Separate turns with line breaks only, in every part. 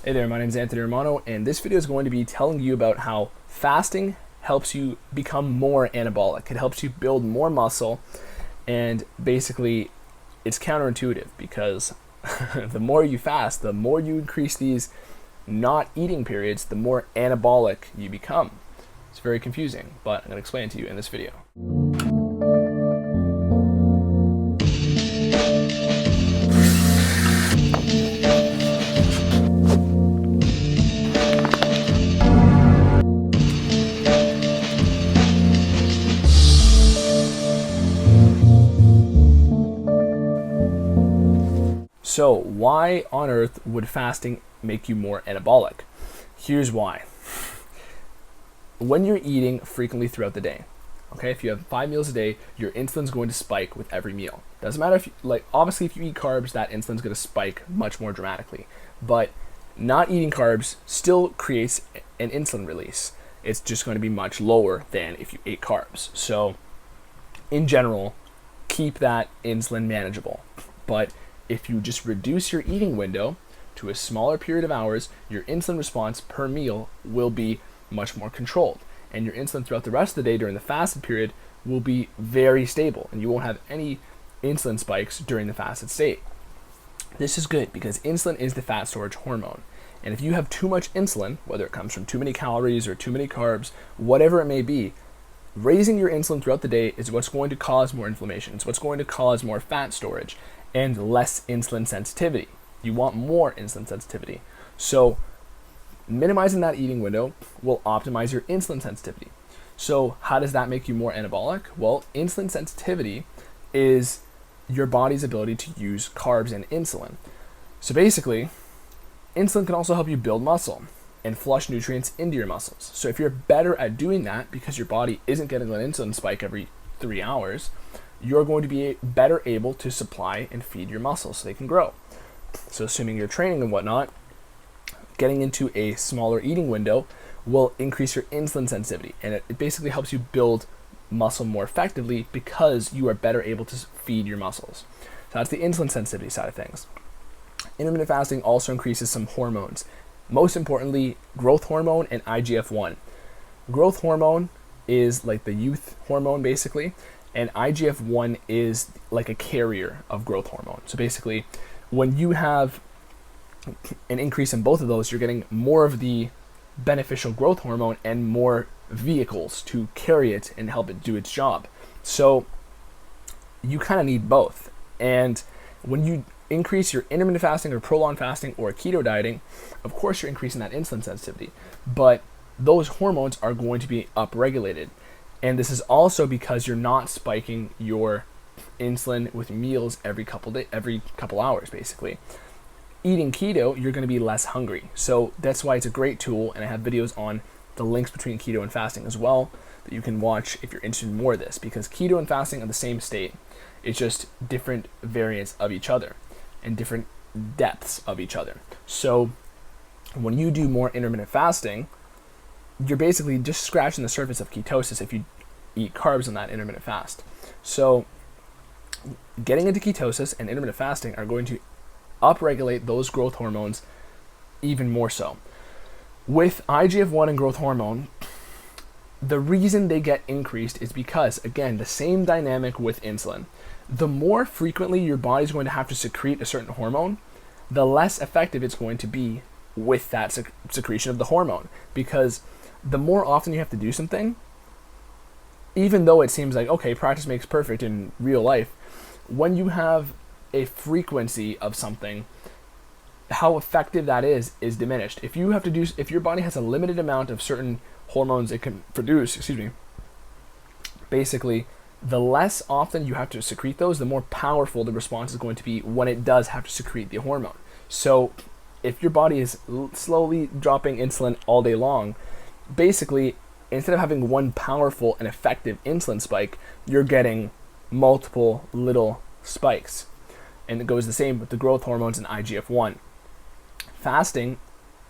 Hey there, my name is Anthony Romano, and this video is going to be telling you about how fasting helps you become more anabolic. It helps you build more muscle, and basically it's counterintuitive because the more you fast, the more you increase these not eating periods, the more anabolic you become. It's very confusing, but I'm going to explain it to you in this video. So why on earth would fasting make you more anabolic? Here's why. When you're eating frequently throughout the day, okay, if you have 5 meals a day, your insulin's going to spike with every meal. Doesn't matter if you, obviously if you eat carbs, that insulin's going to spike much more dramatically. But not eating carbs still creates an insulin release. It's just going to be much lower than if you ate carbs. So in general, keep that insulin manageable. But if you just reduce your eating window to a smaller period of hours, your insulin response per meal will be much more controlled. And your insulin throughout the rest of the day during the fasted period will be very stable, and you won't have any insulin spikes during the fasted state. This is good because insulin is the fat storage hormone. And if you have too much insulin, whether it comes from too many calories or too many carbs, whatever it may be, raising your insulin throughout the day is what's going to cause more inflammation. It's what's going to cause more fat storage and less insulin sensitivity. You want more insulin sensitivity. So minimizing that eating window will optimize your insulin sensitivity. So how does that make you more anabolic? Well, insulin sensitivity is your body's ability to use carbs and insulin. So basically, insulin can also help you build muscle and flush nutrients into your muscles. So if you're better at doing that because your body isn't getting an insulin spike every 3 hours, you're going to be better able to supply and feed your muscles so they can grow. So assuming you're training and whatnot, getting into a smaller eating window will increase your insulin sensitivity, and it basically helps you build muscle more effectively because you are better able to feed your muscles. So that's the insulin sensitivity side of things. Intermittent fasting also increases some hormones. Most importantly, growth hormone and IGF-1. Growth hormone is like the youth hormone basically, and IGF-1 is like a carrier of growth hormone. So basically, when you have an increase in both of those, you're getting more of the beneficial growth hormone and more vehicles to carry it and help it do its job. So you kind of need both. And when you increase your intermittent fasting or prolonged fasting or keto dieting, of course you're increasing that insulin sensitivity, but those hormones are going to be upregulated. And this is also because you're not spiking your insulin with meals every couple hours, basically. Eating keto, you're going to be less hungry. So that's why it's a great tool, and I have videos on the links between keto and fasting as well that you can watch if you're interested in more of this, because keto and fasting are the same state. It's just different variants of each other and different depths of each other. So when you do more intermittent fasting, you're basically just scratching the surface of ketosis if you eat carbs on that intermittent fast. So getting into ketosis and intermittent fasting are going to upregulate those growth hormones even more so. With IGF-1 and growth hormone, the reason they get increased is because, again, the same dynamic with insulin. The more frequently your body's going to have to secrete a certain hormone, the less effective it's going to be with that secretion of the hormone, because the more often you have to do something, even though it seems like, okay, practice makes perfect in real life, when you have a frequency of something, how effective that is diminished. If your body has a limited amount of certain hormones it can produce, basically, the less often you have to secrete those, the more powerful the response is going to be when it does have to secrete the hormone. So if your body is slowly dropping insulin all day long, basically, instead of having one powerful and effective insulin spike, you're getting multiple little spikes. And it goes the same with the growth hormones and IGF-1. Fasting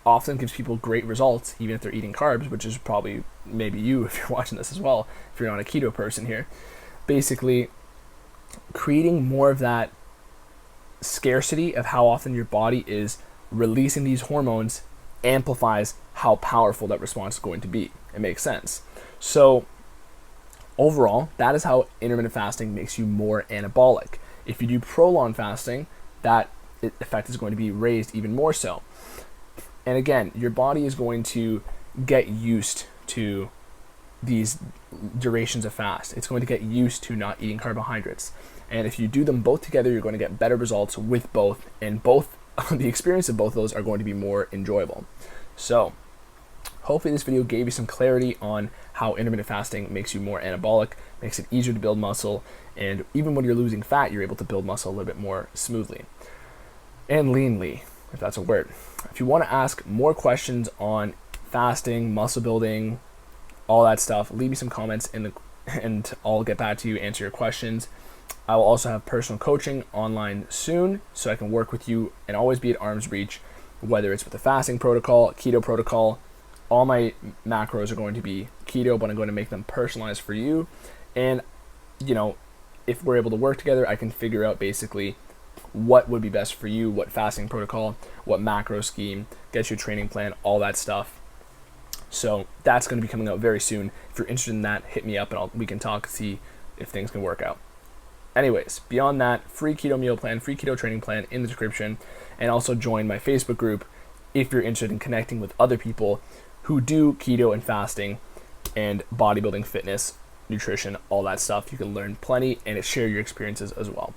often gives people great results, even if they're eating carbs, which is probably maybe you if you're watching this as well, if you're not a keto person here. Basically, creating more of that scarcity of how often your body is releasing these hormones amplifies how powerful that response is going to be. It makes sense. So overall, that is how intermittent fasting makes you more anabolic. If you do prolonged fasting, that effect is going to be raised even more so. And again, your body is going to get used to these durations of fast. It's going to get used to not eating carbohydrates. And if you do them both together, you're going to get better results with both, and both the experience of both of those are going to be more enjoyable. So hopefully this video gave you some clarity on how intermittent fasting makes you more anabolic, makes it easier to build muscle, and even when you're losing fat, you're able to build muscle a little bit more smoothly and leanly, if that's a word. If you want to ask more questions on fasting, muscle building, all that stuff, leave me some comments and I'll get back to you, answer your questions. I will also have personal coaching online soon, so I can work with you and always be at arm's reach, whether it's with a fasting protocol, keto protocol. All my macros are going to be keto, but I'm going to make them personalized for you. And, you know, if we're able to work together, I can figure out basically what would be best for you, what fasting protocol, what macro scheme, get you a training plan, all that stuff. So that's going to be coming out very soon. If you're interested in that, hit me up and we can talk, see if things can work out. Anyways, beyond that, free keto meal plan, free keto training plan in the description, and also join my Facebook group if you're interested in connecting with other people who do keto and fasting and bodybuilding, fitness, nutrition, all that stuff. You can learn plenty and share your experiences as well.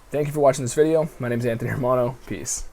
Thank you for watching this video. My name is Anthony Hermano. Peace.